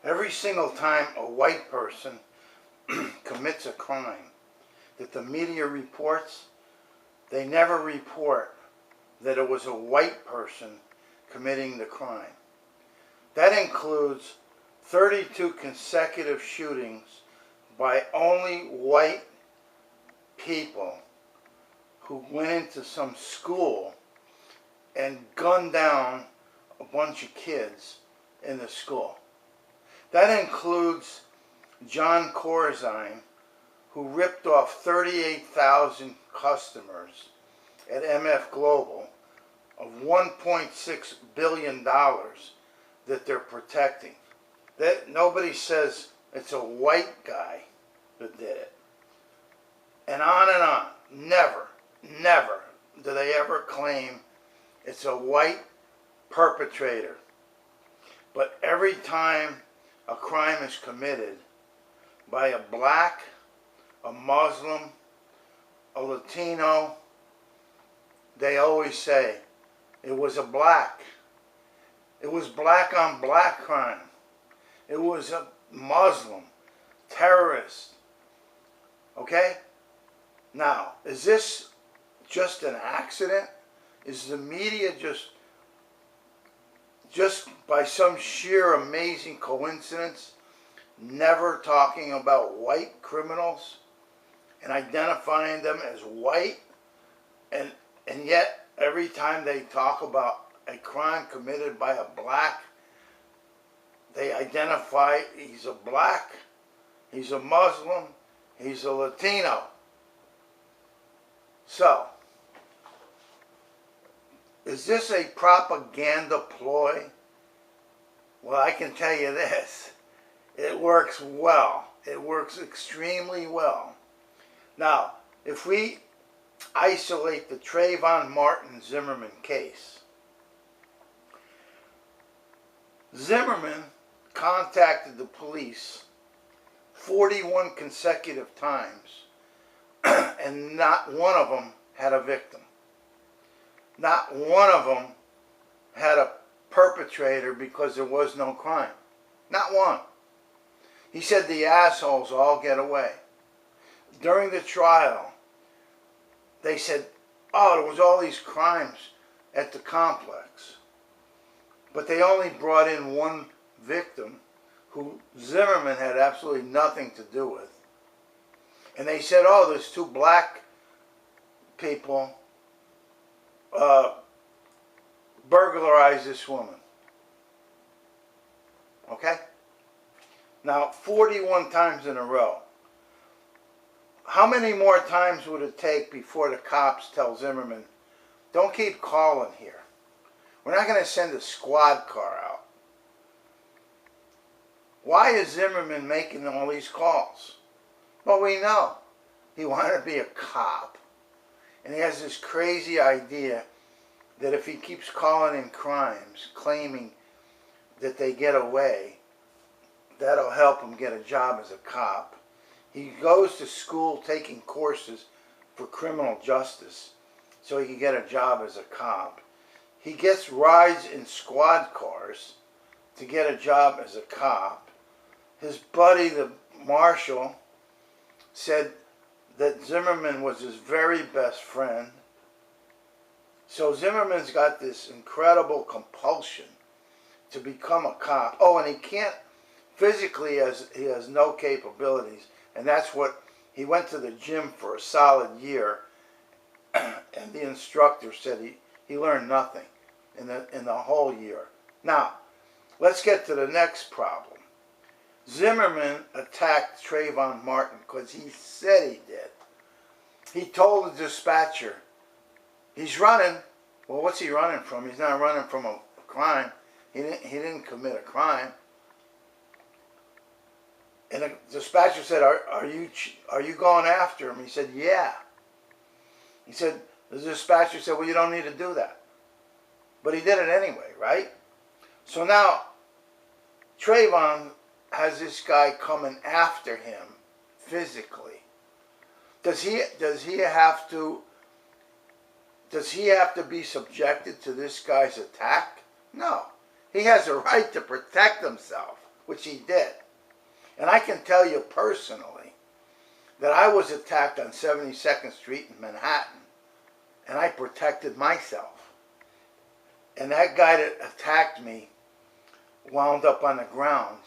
Every single time a white person commits a crime that the media reports, they never report that it was a white person committing the crime. That includes 32 consecutive shootings by only white people who went into some school and gunned down a bunch of kids in the school. That includes John Corzine, who ripped off 38,000 customers at MF Global of $1.6 billion that they're protecting. That nobody says it's a white guy that did it. And on and on. Never do they ever claim it's a white perpetrator. But every time a crime is committed by a black, a Muslim, a Latino, they always say it was a black. It was black on black crime. It was a Muslim terrorist. Okay? Now, is this just an accident? Is the media just by some sheer amazing coincidence never talking about white criminals and identifying them as white? And yet every time they talk about a crime committed by a black, they identify he's a black, he's a Muslim, he's a Latino. So, is this a propaganda ploy? Well, I can tell you this. It works well. It works extremely well. Now, if we isolate the Trayvon Martin Zimmerman case, Zimmerman contacted the police 41 consecutive times, and not one of them had a victim. Not one of them had a perpetrator because there was no crime. Not one. He said the assholes all get away. During the trial, they said, oh, there was all these crimes at the complex. But they only brought in one victim who Zimmerman had absolutely nothing to do with. And they said, oh, there's two black people burglarized this woman. Okay? Now, 41 times in a row. How many more times would it take before the cops tell Zimmerman, don't keep calling here. We're not going to send a squad car out. Why is Zimmerman making all these calls? Well, we know. He wanted to be a cop. And he has this crazy idea that if he keeps calling in crimes, claiming that they get away, that'll help him get a job as a cop. He goes to school taking courses for criminal justice so he can get a job as a cop. He gets rides in squad cars to get a job as a cop. His buddy, the marshal, said that Zimmerman was his very best friend. So Zimmerman's got this incredible compulsion to become a cop. Oh, and he can't physically, he has no capabilities. And that's what, he went to the gym for a solid year, and the instructor said he learned nothing in the whole year. Now, let's get to the next problem. Zimmerman attacked Trayvon Martin because he said he did. He told the dispatcher, he's running. Well, what's he running from? He's not running from a crime. He didn't commit a crime. And the dispatcher said, are you going after him? He said, yeah. He said, the dispatcher said, well, you don't need to do that. But he did it anyway, right? So now, Trayvon has this guy coming after him physically. Does he have to be subjected to this guy's attack? No. He has a right to protect himself which he did. And I can tell you personally that I was attacked on 72nd Street in Manhattan, and I protected myself. And that guy that attacked me wound up on the ground,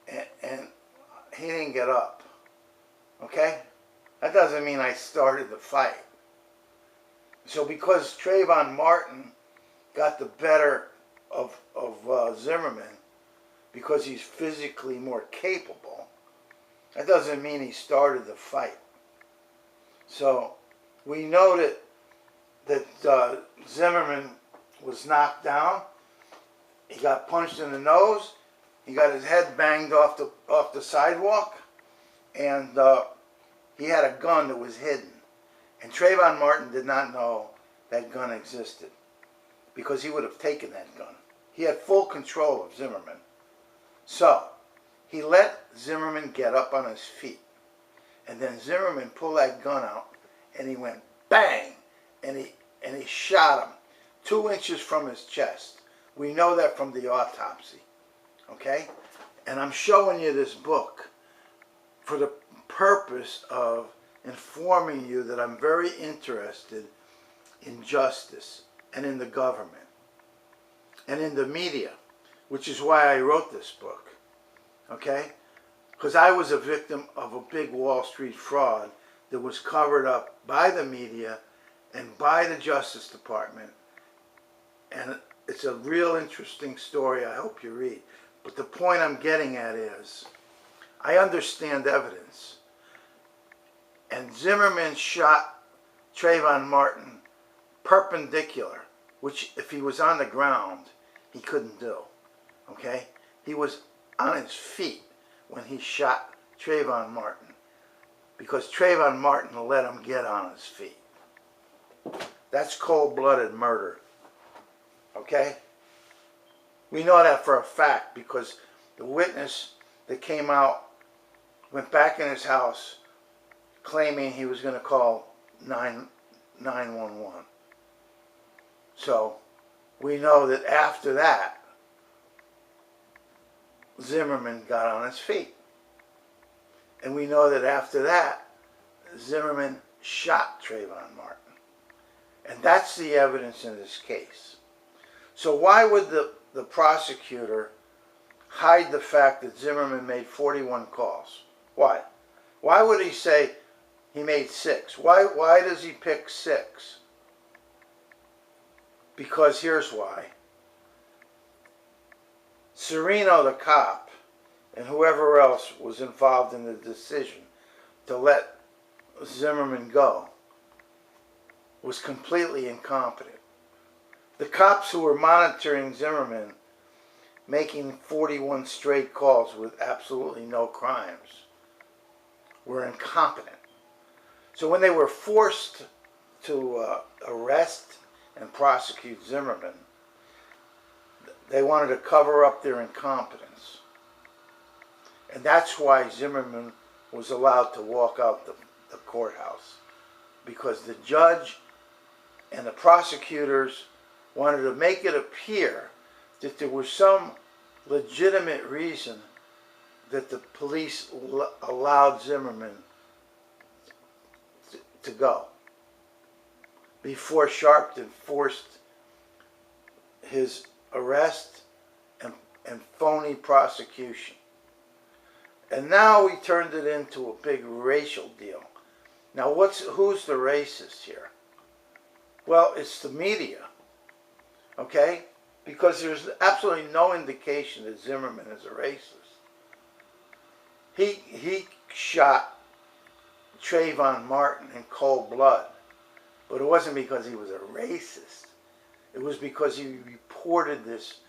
and he didn't get up. Okay? That doesn't mean I started the fight. So because Trayvon Martin got the better of Zimmerman, because he's physically more capable, that doesn't mean he started the fight. So we know that Zimmerman was knocked down. He got punched in the nose. He got his head banged off the sidewalk, and he had a gun that was hidden. And Trayvon Martin did not know that gun existed, because he would have taken that gun. He had full control of Zimmerman. So he let Zimmerman get up on his feet, and then Zimmerman pulled that gun out, and he went bang, and he shot him 2 inches from his chest. We know that from the autopsy. Okay? And I'm showing you this book for the purpose of informing you that I'm very interested in justice and in the government and in the media, which is why I wrote this book. Okay? Because I was a victim of a big Wall Street fraud that was covered up by the media and by the Justice Department. And it's a real interesting story I hope you read. But the point I'm getting at is, I understand evidence. And Zimmerman shot Trayvon Martin perpendicular, which if he was on the ground, he couldn't do. Okay? He was on his feet when he shot Trayvon Martin, because Trayvon Martin let him get on his feet. That's cold-blooded murder. Okay? We know that for a fact because the witness that came out went back in his house claiming he was going to call 911. So we know that after that, Zimmerman got on his feet. And we know that after that, Zimmerman shot Trayvon Martin. And that's the evidence in this case. So why would the prosecutor hide the fact that Zimmerman made 41 calls? Why? Why would he say he made 6? Why does he pick 6? Because here's why. Serino, the cop, and whoever else was involved in the decision to let Zimmerman go was completely incompetent. The cops who were monitoring Zimmerman, making 41 straight calls with absolutely no crimes, were incompetent. So when they were forced to arrest and prosecute Zimmerman, they wanted to cover up their incompetence. And that's why Zimmerman was allowed to walk out the courthouse, because the judge and the prosecutors wanted to make it appear that there was some legitimate reason that the police allowed Zimmerman to go before Sharpton forced his arrest and phony prosecution. And now we turned it into a big racial deal. Now who's the racist here? Well, it's the media. Okay? Because there's absolutely no indication that Zimmerman is a racist. He shot Trayvon Martin in cold blood. But it wasn't because he was a racist. It was because he reported this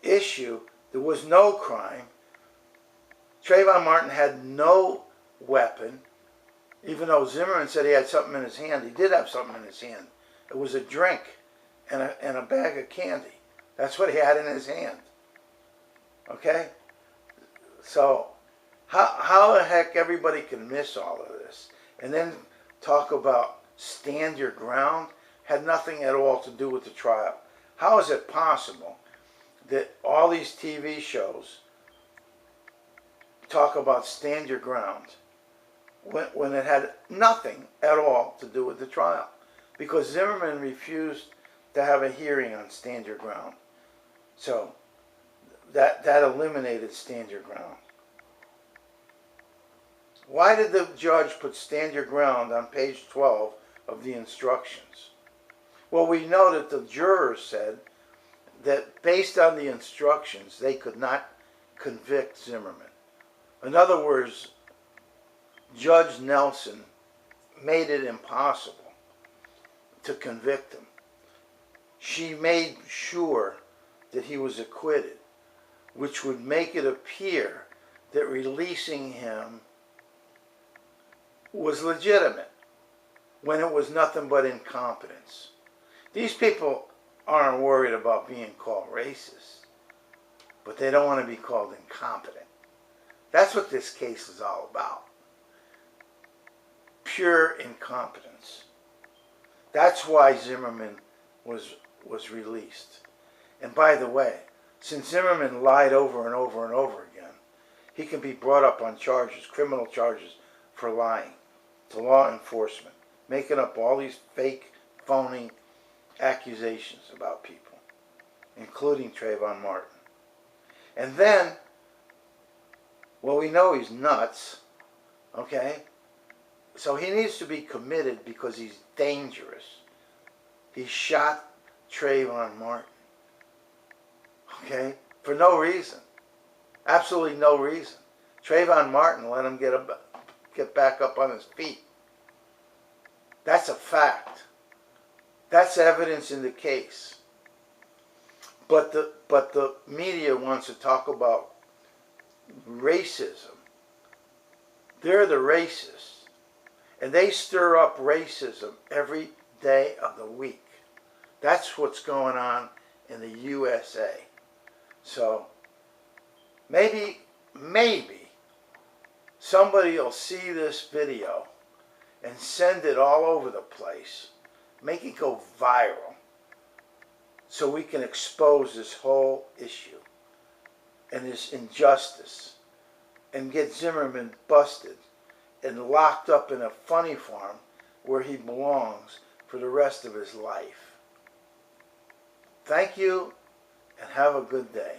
issue. There was no crime. Trayvon Martin had no weapon, even though Zimmerman said he had something in his hand. He did have something in his hand. It was a drink and a bag of candy. That's what he had in his hand. Okay? So how the heck everybody can miss all of this and then talk about stand your ground had nothing at all to do with the trial. How is it possible that all these TV shows talk about stand your ground when it had nothing at all to do with the trial, because Zimmerman refused to have a hearing on stand your ground. So that eliminated stand your ground. Why did the judge put stand your ground on page 12 of the instructions? Well, we know that the jurors said that based on the instructions, they could not convict Zimmerman. In other words, Judge Nelson made it impossible to convict him. She made sure that he was acquitted, which would make it appear that releasing him was legitimate when it was nothing but incompetence. These people aren't worried about being called racist, but they don't want to be called incompetent. That's what this case is all about. Pure incompetence. That's why Zimmerman was released. And by the way, since Zimmerman lied over and over and over again, he can be brought up on charges, criminal charges, for lying to law enforcement, making up all these fake, phony accusations about people, including Trayvon Martin. And then, well, we know he's nuts, okay? So he needs to be committed because he's dangerous. He shot Trayvon Martin, okay? For no reason. Absolutely no reason. Trayvon Martin let him get back up on his feet. That's a fact. That's evidence in the case. But the media wants to talk about racism. They're the racists. And they stir up racism every day of the week. That's what's going on in the USA. So maybe somebody will see this video and send it all over the place. Make it go viral so we can expose this whole issue and this injustice and get Zimmerman busted and locked up in a funny farm where he belongs for the rest of his life. Thank you and have a good day.